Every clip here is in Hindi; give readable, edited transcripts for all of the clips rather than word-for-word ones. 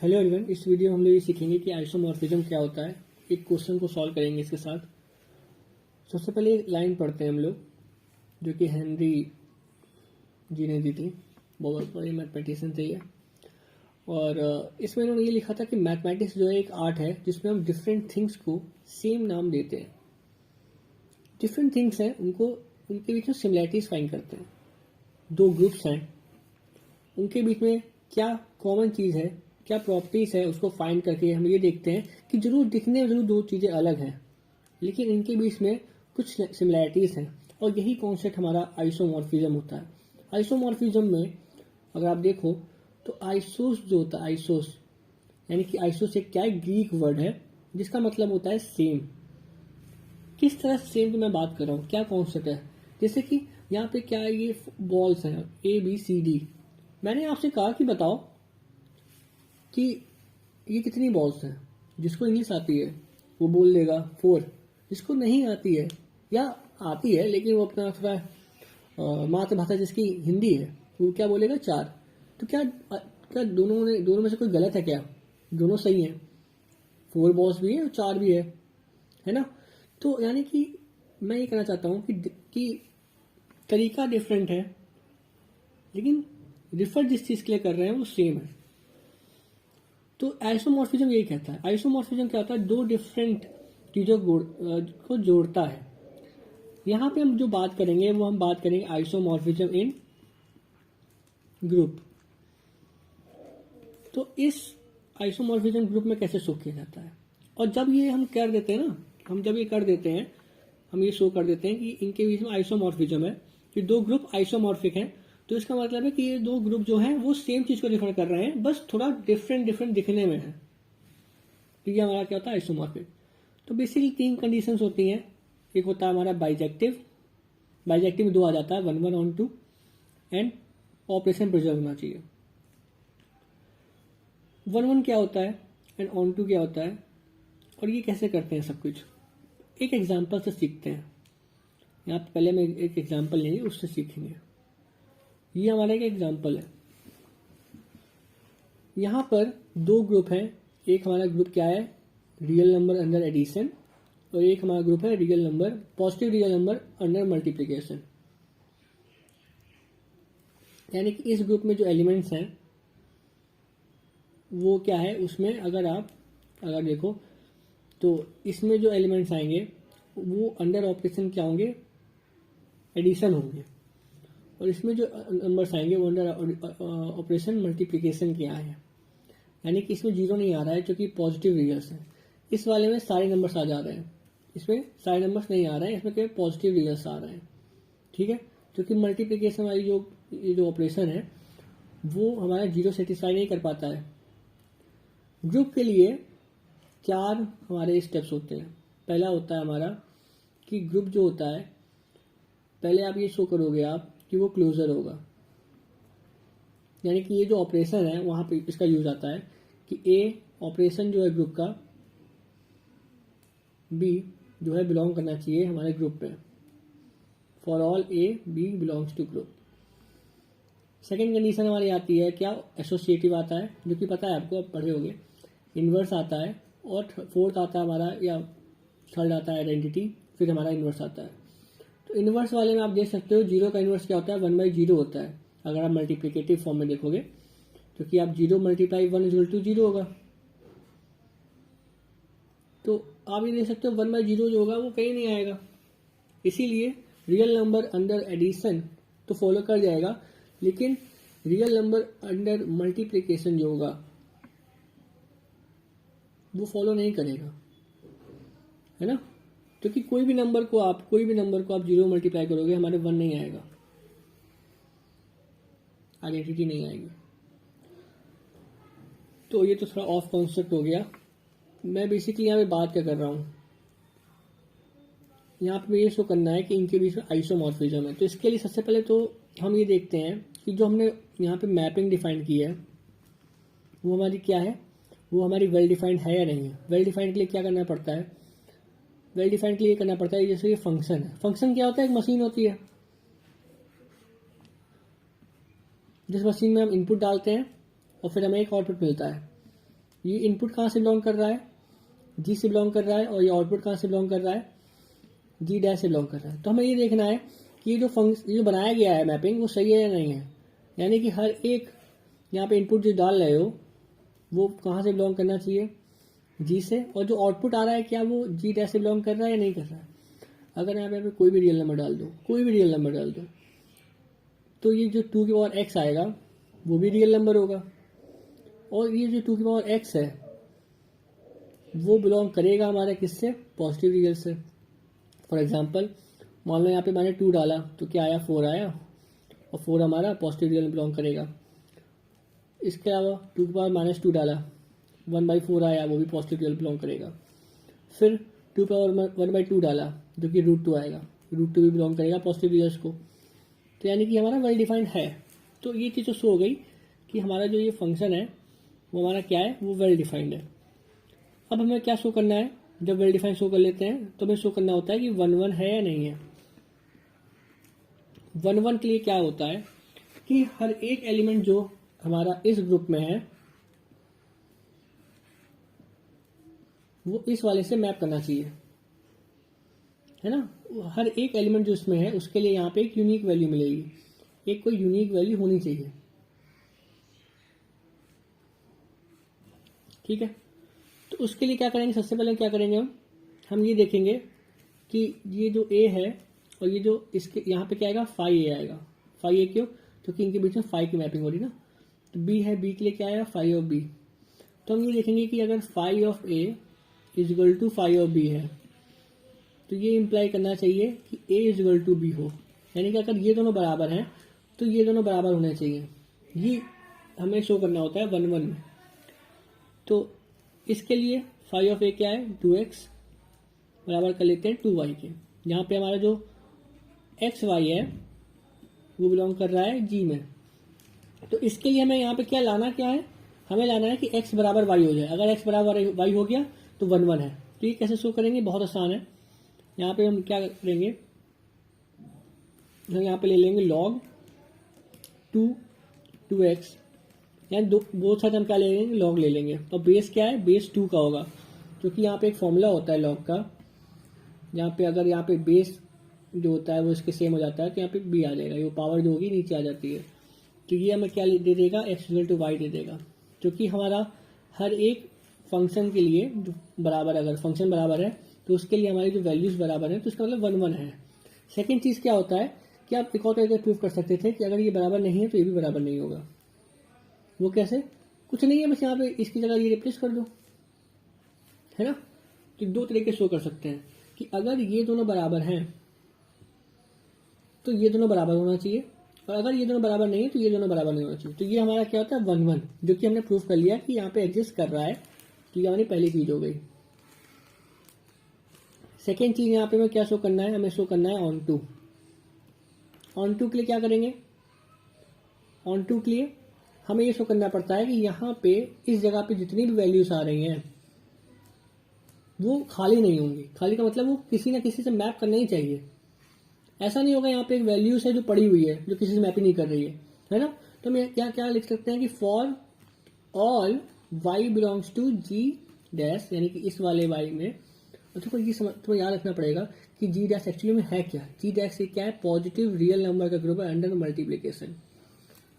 हेलो एवरीवन, इस वीडियो में हम लोग ये सीखेंगे कि आइसोमॉर्फिज्म क्या होता है। एक क्वेश्चन को सॉल्व करेंगे इसके साथ। सबसे पहले एक लाइन पढ़ते हैं हम लोग, जो कि हेनरी जी ने दी थी। बहुत बड़े मैथमेटिशियन थे ये। और इसमें इन्होंने ये लिखा था कि मैथमेटिक्स जो है एक आर्ट है जिसमें हम डिफरेंट थिंग्स को सेम नाम देते हैं। डिफरेंट थिंग्स हैं, उनको उनके बीच में सिमिलैरिटीज फाइंड करते हैं। दो ग्रुप्स हैं, उनके बीच में क्या कॉमन चीज़ है, क्या प्रॉपर्टीज है, उसको फाइंड करके हम ये देखते हैं कि जरूर दिखने में जरूर दो चीज़ें अलग हैं, लेकिन इनके बीच में कुछ सिमिलैरिटीज हैं। और यही कॉन्सेप्ट हमारा आइसोमॉर्फिज्म होता है। आइसोमॉर्फिज्म में अगर आप देखो तो आइसोस जो होता है, आइसोस यानी कि आइसोस एक क्या है, ग्रीक वर्ड है जिसका मतलब होता है सेम। किस तरह से सेम की मैं बात कर रहा हूँ, क्या कॉन्सेप्ट है। जैसे कि यहाँ पे क्या है, ये बॉल्स हैं ABCD। मैंने आपसे कहा कि बताओ कि ये कितनी बॉल्स हैं। जिसको इंग्लिश आती है वो बोल देगा 4। जिसको नहीं आती है या आती है लेकिन वो अपना थोड़ा मातृभाषा जिसकी हिंदी है वो क्या बोलेगा 4। तो क्या दोनों में से कोई गलत है क्या? दोनों सही हैं। 4 बॉल्स भी है और 4 भी है ना। तो यानी कि मैं ये कहना चाहता हूँ कि तरीका डिफरेंट है, लेकिन रिफर जिस चीज़ के लिए कर रहे हैं वो सेम है। तो आइसोमॉर्फिज्म यही कहता है। आइसोमॉर्फिज्म क्या होता है, दो डिफरेंट चीज़ों को जोड़ता है। यहाँ पे हम जो बात करेंगे वो हम बात करेंगे आइसोमॉर्फिज्म इन ग्रुप। तो इस आइसोमॉर्फिज्म ग्रुप में कैसे शो किया जाता है। और जब ये हम कर देते हैं ना, जब ये कर देते हैं, हम ये शो कर देते हैं कि इनके बीच में आइसोमॉर्फिज्म है, कि दो ग्रुप आइसोमॉर्फिक हैं, तो इसका मतलब है कि ये दो ग्रुप जो हैं वो सेम चीज को रिफर कर रहे हैं, बस थोड़ा डिफरेंट दिखने में है। तो ये हमारा क्या होता है, आइसोमॉर्फिक। तो बेसिकली 3 कंडीशंस होती हैं। एक होता है हमारा बाइजेक्टिव में 2 आ जाता है, 1 1 ऑन 2 एंड ऑपरेशन प्रिजर्व होना चाहिए। 1 1 क्या होता है एंड ऑन 2 क्या होता है, और ये कैसे करते हैं सब कुछ, एक एग्जाम्पल से सीखते हैं। यहाँ पहले मैं एक एग्जाम्पल लेंगे, उससे सीखेंगे। ये हमारा एक एग्जाम्पल है। यहाँ पर 2 ग्रुप हैं। एक हमारा ग्रुप क्या है, रियल नंबर अंडर एडिशन, और एक हमारा ग्रुप है real number, positive real number under multiplication. यानी कि इस ग्रुप में जो एलिमेंट्स हैं वो क्या है, उसमें अगर देखो तो इसमें जो एलिमेंट्स आएंगे वो अंडर ऑपरेशन क्या होंगे, एडिशन होंगे। और इसमें जो नंबर्स आएंगे वो अंडर ऑपरेशन मल्टीप्लिकेशन के आए हैं। यानी कि इसमें 0 नहीं आ रहा है क्योंकि पॉजिटिव रिजल्ट्स हैं। इस वाले में सारे नंबर्स आ जा रहे हैं, इसमें सारे नंबर्स नहीं आ रहे हैं, इसमें केवल पॉजिटिव रिजल्ट्स आ रहे हैं। ठीक है, क्योंकि मल्टीप्लिकेशन वाली जो ऑपरेशन है वो हमारा 0 सेटिस्फाई नहीं कर पाता है। ग्रुप के लिए 4 हमारे स्टेप्स होते हैं। पहला होता है हमारा कि ग्रुप जो होता है, पहले आप ये शो करोगे आप कि वो क्लोजर होगा। यानी कि ये जो ऑपरेशन है वहां पे इसका यूज आता है कि ए ऑपरेशन जो है ग्रुप का, बी जो है बिलोंग करना चाहिए हमारे ग्रुप पे। For all A B belongs to group. Second condition हमारी आती है क्या, एसोसिएटिव आता है, जो कि पता है आपको, आप पढ़े होंगे। इन्वर्स आता है, और फोर्थ आता है हमारा, या थर्ड आता है आइडेंटिटी, फिर हमारा इन्वर्स आता है। तो इन्वर्स वाले में आप देख सकते हो 0 का इन्वर्स क्या होता है, 1/0 होता है अगर आप मल्टीप्लिकेटिव फॉर्म में देखोगे, क्योंकि आप 0 × 1 = 0 होगा। तो आप ये देख सकते हो 1/0 जो होगा वो कहीं नहीं आएगा, इसीलिए रियल नंबर अंडर एडिशन तो फॉलो कर जाएगा, लेकिन रियल नंबर अंडर मल्टीप्लिकेशन जो होगा वो फॉलो नहीं करेगा, है ना। क्योंकि कोई भी नंबर को आप 0 मल्टीप्लाई करोगे, हमारे 1 नहीं आएगा, आइडेंटिटी नहीं आएगी। तो ये तो थोड़ा ऑफ कॉन्सेप्ट हो गया। मैं बेसिकली यहाँ पे बात क्या कर रहा हूँ, यहाँ पे ये शो करना है कि इनके बीच में आइसोमॉर्फिज्म है। तो इसके लिए सबसे पहले तो हम ये देखते हैं कि जो हमने यहाँ पे मैपिंग डिफाइन की है वो हमारी क्या है, वो हमारी वेल डिफाइंड है या नहीं है। वेल डिफाइंड के लिए क्या करना पड़ता है, वेल डिफाइंड के लिए करना पड़ता है, जैसे ये फंक्शन है। फंक्शन क्या होता है, एक मशीन होती है जिस मशीन में हम इनपुट डालते हैं और फिर हमें एक आउटपुट मिलता है। ये इनपुट कहाँ से बिलोंग कर रहा है, जी से बिलोंग कर रहा है, और ये आउटपुट कहाँ से बिलोंग कर रहा है, जी डैश से बिलोंग कर रहा है। तो हमें ये देखना है कि ये जो बनाया गया है मैपिंग वो सही है या नहीं है, यानी कि हर एक यहाँ पे इनपुट जो डाल रहे हो वो कहाँ से बिलोंग करना चाहिए, जी से, और जो आउटपुट आ रहा है क्या वो जी डैश से बिलोंग कर रहा है या नहीं कर रहा है। अगर यहाँ पे कोई भी रियल नंबर डाल दो, कोई भी रियल नंबर डाल दो, तो ये जो 2 की पावर x आएगा वो भी रियल नंबर होगा, और ये जो 2 की पावर x है वो बिलोंग करेगा हमारे किससे, पॉजिटिव रियल से। फॉर एग्जांपल मान लो यहाँ पे मैंने 2 डाला तो क्या आया, 4 आया, और 4 हमारा पॉजिटिव रियल में बिलोंग करेगा। इसके अलावा 2 की पावर -2 डाला, 1/4 आया, वो भी पॉजिटिव रियल बिलोंग करेगा। फिर 2 पावर 1/2 डाला जो कि √2 आएगा, √2 भी बिलोंग करेगा पॉजिटिव रियल्स को। तो यानी कि हमारा वेल डिफाइंड है। तो ये चीज़ तो शो हो गई कि हमारा जो ये फंक्शन है वो हमारा क्या है, वो वेल डिफाइंड है। अब हमें क्या शो करना है, जब वेल डिफाइंड शो कर लेते हैं तो हमें शो करना होता है कि 1 1 है या नहीं है। 1 1 के लिए क्या होता है कि हर एक एलिमेंट जो हमारा इस ग्रुप में है वो इस वाले से मैप करना चाहिए, है ना। हर एक एलिमेंट जो इसमें है उसके लिए यहाँ पे एक यूनिक वैल्यू मिलेगी, एक कोई यूनिक वैल्यू होनी चाहिए, ठीक है। तो उसके लिए क्या करेंगे, सबसे पहले क्या करेंगे, हम ये देखेंगे कि ये जो ए है और ये जो इसके यहाँ पे क्या आएगा, फाई ए आएगा। फाई ए क्यों, क्योंकि इनके बीच में फाई की मैपिंग हो रही ना। तो बी है, बी के लिए क्या आएगा, फाई ऑफ बी। तो हम ये देखेंगे कि अगर phi of A is equal to phi of B है तो ये इंप्लाई करना चाहिए कि A is equal to B हो, यानी कि अगर ये दोनों बराबर हैं तो ये दोनों बराबर होने चाहिए। ये हमें शो करना होता है 1 1 में। तो इसके लिए फाई ऑफ ए क्या है, 2x बराबर कर लेते हैं 2y के। यहाँ पे हमारा जो एक्स वाई है वो बिलोंग कर रहा है जी में। तो इसके लिए हमें यहाँ पे क्या लाना, क्या है, हमें लाना है कि x बराबर y हो जाए। अगर x बराबर y हो गया तो 1 1 है। तो ये कैसे शो करेंगे, बहुत आसान है। यहाँ पे हम क्या करेंगे, हम यहाँ पे ले लेंगे log 2x, यानी दो साइड हम क्या ले लेंगे, लॉग ले लेंगे। और बेस क्या है, बेस 2 का होगा, क्योंकि यहाँ पे एक फॉर्मूला होता है लॉग का, जहाँ पे अगर यहाँ पे बेस जो होता है वो इसके सेम हो जाता है तो यहाँ पे b आ जाएगा, ये पावर जो होगी नीचे आ जाती है। तो ये हमें क्या दे देगा, x इक्वल टू y दे देगा, क्योंकि हमारा हर एक फंक्शन के लिए जो बराबर, अगर फंक्शन बराबर है तो उसके लिए हमारी जो वैल्यूज बराबर है, तो इसका मतलब 1 1 है। सेकेंड चीज़ क्या होता है कि आप एक और तरीके प्रूव कर सकते थे कि अगर ये बराबर नहीं है तो ये भी बराबर नहीं होगा। वो कैसे, कुछ नहीं है, बस यहाँ पे इसकी जगह ये रिप्लेस कर दो, है ना। तो 2 तरीके शो कर सकते हैं कि अगर ये दोनों बराबर हैं तो ये दोनों बराबर होना चाहिए, और अगर ये दोनों बराबर नहीं है तो ये दोनों बराबर नहीं होना चाहिए। तो ये हमारा क्या होता है 1 1, जो कि हमने प्रूफ कर लिया कि यहाँ पे एग्जिस्ट कर रहा है। तो ये हमारी पहली चीज हो गई। सेकेंड चीज यहाँ पे हमें क्या शो करना है, हमें शो करना है ऑन टू। ऑन टू के लिए क्या करेंगे, ऑन टू के लिए हमें ये शो करना पड़ता है कि यहाँ पे इस जगह पे जितनी भी वैल्यूज आ रही हैं वो खाली नहीं होंगी। खाली का मतलब वो किसी ना किसी से मैप करना ही चाहिए। ऐसा नहीं होगा यहाँ पे एक वैल्यूज है जो पड़ी हुई है जो किसी से मैपिंग नहीं कर रही है ना। तो हम क्या क्या लिख सकते हैं कि for all y belongs to g dash, यानी कि इस वाले y में। तो ये तुम्हें याद रखना पड़ेगा कि g डैश एक्चुअली में है क्या। g डैश क्या है, पॉजिटिव रियल नंबर का ग्रुप है अंडर मल्टीप्लीकेशन,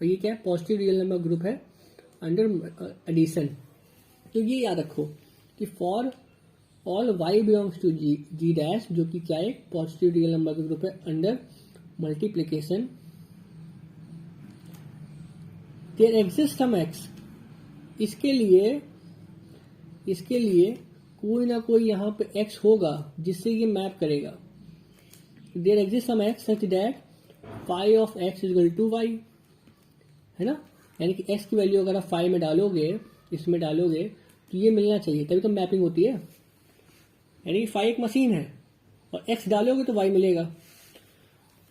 और ये क्या है, पॉजिटिव रियल नंबर ग्रुप है अंडर एडिशन। तो ये याद रखो कि for all y belongs to g dash, जो कि क्या है, पॉजिटिव रियल नंबर का ग्रुप है under multiplication, there exist some x। इसके लिए कोई ना कोई यहाँ पे x होगा जिससे ये मैप करेगा। There exist some x such that phi of x is equal to y, है ना। यानी कि x की वैल्यू अगर आप फाई में डालोगे, इसमें डालोगे, तो ये मिलना चाहिए, तभी तो मैपिंग होती है। यानी कि फाई एक मशीन है और x डालोगे तो y मिलेगा।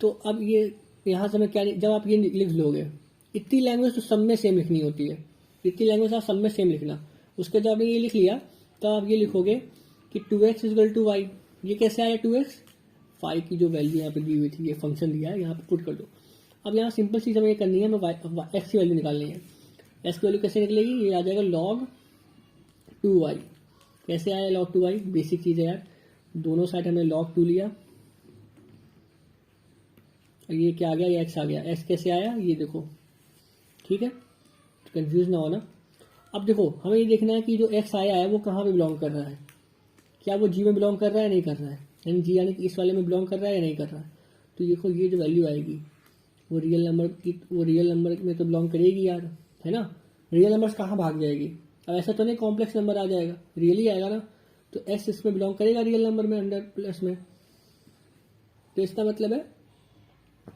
तो अब ये यहाँ से मैं क्या, जब आप ये लिख लोगे, इतनी लैंग्वेज तो सब में सेम लिखनी होती है, इतनी लैंग्वेज आप सब में सेम लिखना। उसके जब आपने ये लिख लिया तो आप ये लिखोगे कि 2x is equal to y। ये कैसे आया 2x, फाई की जो वैल्यू यहाँ पे दी हुई थी, ये फंक्शन दिया है, यहाँ पे पुट कर दो। अब यहाँ सिंपल चीज़ हमें ये करनी है, हमें x की वैल्यू निकालनी है। x की वैल्यू कैसे निकलेगी, ये आ जाएगा log 2y। कैसे आया log 2y? बेसिक चीज़ है यार, दोनों साइड हमने log 2 लिया, और ये क्या आ गया, ये x आ गया। x कैसे आया ये देखो, ठीक है, कंफ्यूज ना होना। अब देखो हमें ये देखना है कि जो x आया है वो कहाँ पे बिलोंग कर रहा है, क्या वो जी में बिलोंग कर रहा है नहीं कर रहा है, यानी जी यानी कि इस वाले में बिलोंग कर रहा है या नहीं कर रहा है। तो देखो ये जो वैल्यू आएगी वो रियल नंबर में तो बिलोंग करेगी यार, है ना। रियल नंबर्स कहाँ भाग जाएगी, अब ऐसा तो नहीं कॉम्प्लेक्स नंबर आ जाएगा, रियल ही आएगा ना। तो x इसमें बिलोंग करेगा रियल नंबर में, अंडर प्लस में। तो इसका मतलब है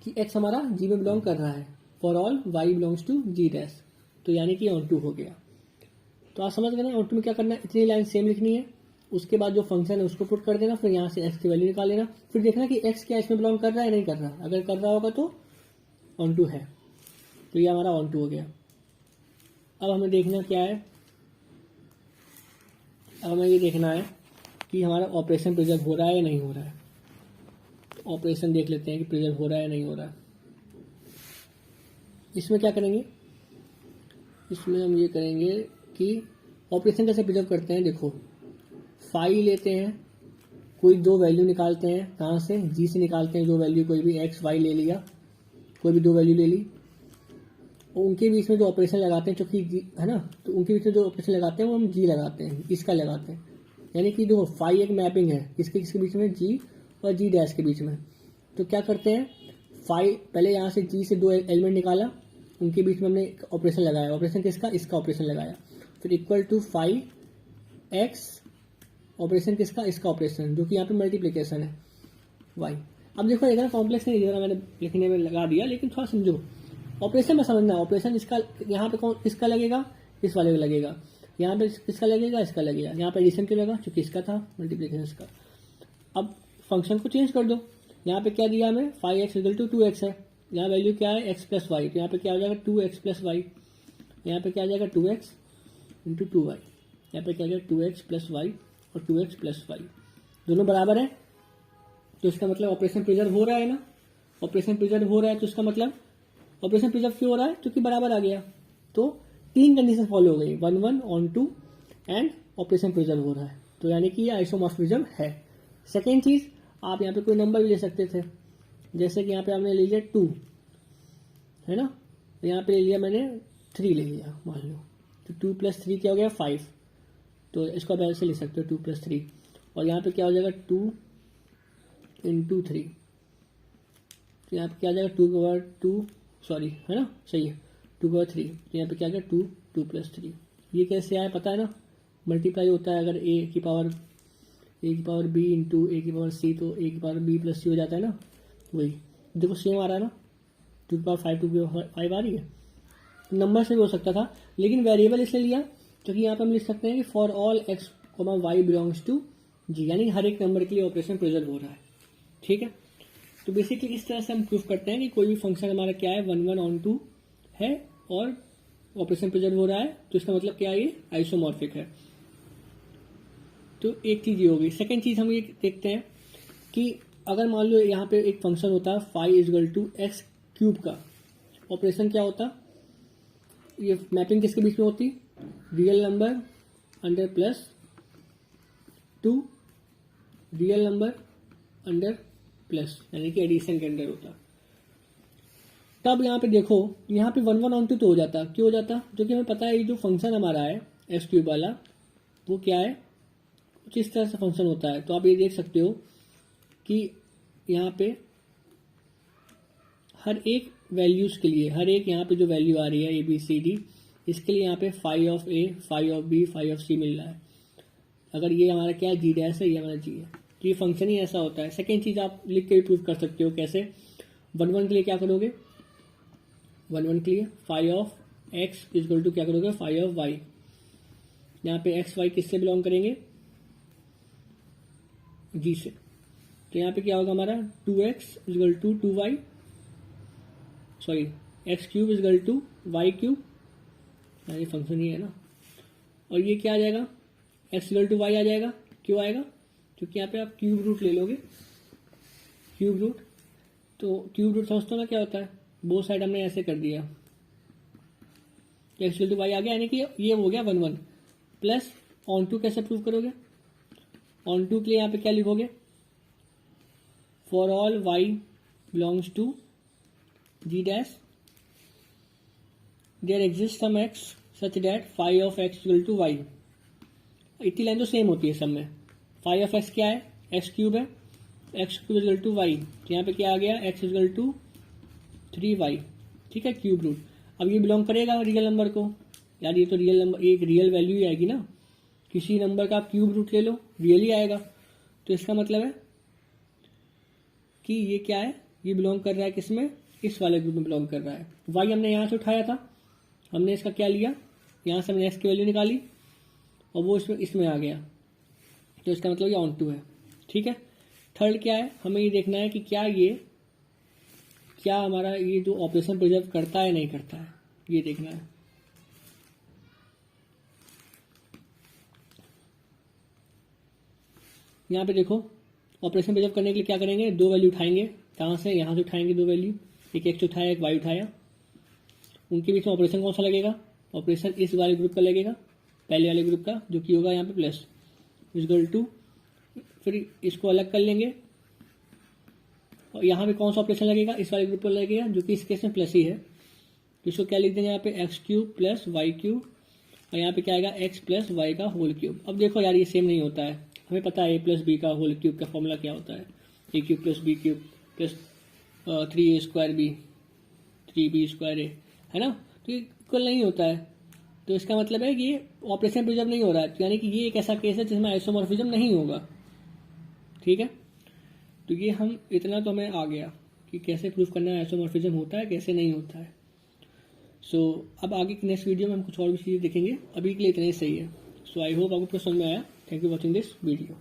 कि x हमारा g में बिलोंग कर रहा है, for all y belongs to g dash. तो यानी कि ऑन टू हो गया। तो आप समझ गए ना, ऑन टू में क्या करना है, इतनी लाइन सेम लिखनी है, उसके बाद जो फंक्शन है उसको पुट कर देना, फिर यहाँ से x की वैल्यू निकाल लेना, फिर देखना कि x क्या इसमें बिलोंग कर रहा है नहीं कर रहा। अगर कर रहा होगा तो ऑन टू है, तो ये हमारा ऑन टू हो गया। अब हमें देखना क्या है, अब हमें ये देखना है कि हमारा ऑपरेशन प्रिजर्व हो रहा है या नहीं हो रहा है। तो ऑपरेशन देख लेते हैं कि प्रिजर्व हो रहा है या नहीं हो रहा है। इसमें क्या करेंगे, इसमें हम ये करेंगे कि ऑपरेशन कैसे प्रिजर्व करते हैं। देखो फाई लेते हैं, कोई दो वैल्यू निकालते हैं, कहाँ से, जी से निकालते हैं, जो वैल्यू कोई भी एक्स वाई ले लिया, कोई भी दो वैल्यू ले ली, और उनके बीच में जो ऑपरेशन लगाते हैं, चूंकि जी है ना, तो उनके बीच में जो ऑपरेशन लगाते हैं वो हम जी लगाते हैं, इसका लगाते हैं। यानी कि जो फाई एक मैपिंग है किसके किसके बीच में, जी और जी डैश के बीच में। तो क्या करते हैं, फाई पहले यहाँ से जी से दो एलिमेंट निकाला, उनके बीच में हमने ऑपरेशन लगाया, ऑपरेशन किसका, इसका ऑपरेशन लगाया, फिर equal to phi x, operation किसका, इसका ऑपरेशन, जो कि यहाँ पे मल्टीप्लिकेशन है वाई। अब देखो इतना कॉम्प्लेक्स नहीं जरा मैंने लिखने में लगा दिया, लेकिन थोड़ा समझो ऑपरेशन में समझना। ऑपरेशन इसका यहाँ पे कौन किसका लगेगा, इस वाले का लगेगा, यहाँ पे किसका लगेगा, इसका लगेगा, यहाँ पे एडिशन क्यों लगा, क्योंकि इसका था, मल्टीप्लिकेशन इसका। अब फंक्शन को चेंज कर दो, यहाँ पे क्या दिया हमें, five x equal to 2x है, यहाँ वैल्यू क्या है x प्लस वाई, तो यहाँ पे क्या हो जाएगा 2x प्लस वाई, यहाँ पे क्या आ जाएगा 2x इंटू 2y, यहाँ पे क्या आ जाएगा 2x प्लस वाई और 2x प्लस वाई, दोनों बराबर है। तो इसका मतलब ऑपरेशन प्रिजर्व हो रहा है ना, ऑपरेशन प्रिजर्व हो रहा है, तो इसका मतलब ऑपरेशन प्रिजर्व क्यों हो रहा है, क्योंकि बराबर आ गया। तो तीन कंडीशन फॉलो हो गई, 1 1 ऑन 2 एंड ऑपरेशन प्रिजर्व हो रहा है, तो यानी कि ये आइसोमॉर्फिज्म है। सेकेंड चीज, आप यहाँ पे कोई नंबर भी ले सकते थे, जैसे कि यहाँ पे आपने ले लिया 2 है ना, यहाँ पे ले लिया मैंने 3 ले लिया मान लो, तो 2 प्लस 3 क्या हो गया 5, तो इसको आप ऐसे ले सकते हो 2 प्लस 3, और यहाँ पे क्या हो जाएगा 2 इंटू 3, तो यहाँ पे क्या आ जाएगा 2 का 2 सॉरी है ना, सही है 2 का 3, तो यहाँ पे क्या आ गया 2 2 प्लस 3। ये कैसे आया पता है ना, मल्टीप्लाई होता है अगर ए की पावर बी इंटू ए की पावर सी, तो ए की पावर बी प्लस सी हो जाता है ना, वही देखो सेम आ रहा है ना, 2 की पावर 5 2 की पावर 5 आ रही है। नंबर से भी हो सकता था, लेकिन वेरिएबल इसलिए लिया क्योंकि यहाँ पे हम लिख सकते हैं कि for all X Y belongs to G, यानी हर एक नंबर के लिए ऑपरेशन प्रिजर्व हो रहा है, ठीक है। तो बेसिकली इस तरह से हम प्रूफ करते हैं कि कोई भी फंक्शन हमारा क्या है 1 1 ऑन 2 है और ऑपरेशन प्रिजर्व हो रहा है, तो इसका मतलब क्या है, ये आइसोमॉर्फिक है। तो एक चीज ये हो गई। सेकेंड चीज हम ये देखते हैं कि अगर मान लो यहाँ पे एक फंक्शन होता है phi is equal to x cube का, ऑपरेशन क्या होता, ये मैपिंग किसके बीच में होती, real number under plus 2 real number under plus, यानी कि एडिशन के अंदर होता। तब यहाँ पे देखो, यहाँ पे 1 1 ऑन 2 तो हो जाता, क्यों हो जाता, जो कि हमें पता है ये जो फंक्शन हमारा है एक्स क्यूब वाला वो क्या है, कुछ इस तरह से फंक्शन होता है। तो आप ये देख सकते हो कि यहाँ पे हर एक वैल्यूज के लिए, हर एक यहाँ पे जो वैल्यू आ रही है ए बी सी डी, इसके लिए यहाँ पे five of A, five of B, five of C मिल रहा है। अगर ये हमारा क्या है जी डैश है, ये हमारा जी है, तो ये फंक्शन ही ऐसा होता है। सेकेंड चीज आप लिख के भी प्रूव कर सकते हो, कैसे, 1 1 के लिए क्या करोगे, 1 1 के लिए phi of x is equal to क्या करोगे, फाइव ऑफ वाई, यहाँ पे एक्स वाई किससे बिलोंग करेंगे, जी से, तो यहाँ पे क्या होगा हमारा 2x is equal to 2y, sorry x cube is equal to y cube, ये फंक्शन ही है ना, और ये क्या आ जाएगा एक्स इक्वल टू वाई आ जाएगा, क्यों आएगा, क्योंकि यहाँ पे आप क्यूब रूट ले लोगे, क्यूब रूट, तो क्यूब रूट समझते हो ना क्या होता है, बोथ साइड हमने ऐसे कर दिया, एक्स इक्वल टू वाई आ गया, यानी कि ये हो गया 1 1 प्लस ऑन टू कैसे प्रूव करोगे? ऑन टू के लिए यहाँ पे क्या लिखोगे? For all y belongs to g dash there exist some x such that phi of x equal to y। इतनी लाइन तो सेम होती है सब में। फाई ऑफ x क्या है? x क्यूब है, x cube equal to y, तो यहाँ पे क्या आ गया? x इक्वल टू 3y, ठीक है, क्यूब रूट। अब ये बिलोंग करेगा रियल नंबर को यार, ये तो रियल नंबर, एक रियल वैल्यू ही आएगी ना। किसी नंबर का आप क्यूब रूट ले लो, रियल ही आएगा। तो इसका मतलब है कि ये क्या है? ये बिलोंग कर रहा है किसमें? इस वाले ग्रुप में बिलोंग कर रहा है। y हमने यहाँ से उठाया था, हमने इसका क्या लिया? यहाँ से हमने x की वैल्यू निकाली और वो इसमें आ गया, तो इसका मतलब ये ऑन टू है, ठीक है। थर्ड क्या है? हमें ये देखना है कि क्या हमारा ये जो ऑपरेशन प्रिजर्व करता है नहीं करता है, ये देखना है। यहाँ पे देखो, ऑपरेशन प्रिजर्व करने के लिए क्या करेंगे? दो वैल्यू उठाएंगे। कहाँ से? यहाँ से उठाएंगे दो वैल्यू, एक x उठाया, एक y उठाया। उनके बीच में ऑपरेशन कौन सा लगेगा? ऑपरेशन इस वाले ग्रुप का लगेगा, पहले वाले ग्रुप का, जो कि होगा यहाँ पे प्लस इक्वल टू, फिर इसको अलग कर लेंगे और यहाँ पे कौन सा ऑपरेशन लगेगा? इस वाले ग्रुप पर लगेगा, जो कि इस केस में प्लस ही है। तो इसको क्या लिख देंगे यहाँ पे? X cube plus y cube, और यहाँ पे क्या आएगा? एक्स प्लस वाई का होल क्यूब। अब देखो यार, ये सेम नहीं होता है, हमें पता है ए प्लस बी का होल क्यूब का फॉर्मूला क्या होता है। A cube plus B cube plus 3a square B, 3b square A, है ना। तो ये इक्वल नहीं होता है, तो इसका मतलब है कि ये ऑपरेशन प्रिजर्व नहीं हो रहा है, यानी कि ये एक ऐसा केस है जिसमें आइसोमॉर्फिज्म नहीं होगा, ठीक है। तो ये हम इतना तो हमें आ गया कि कैसे प्रूफ करना है आइसोमॉर्फिज्म होता है, कैसे नहीं होता है। सो अब आगे की नेक्स्ट वीडियो में हम कुछ और भी चीज़ें देखेंगे, अभी के लिए इतना ही सही है। सो आई होप आपको समझ में आया। Thank you watching this video.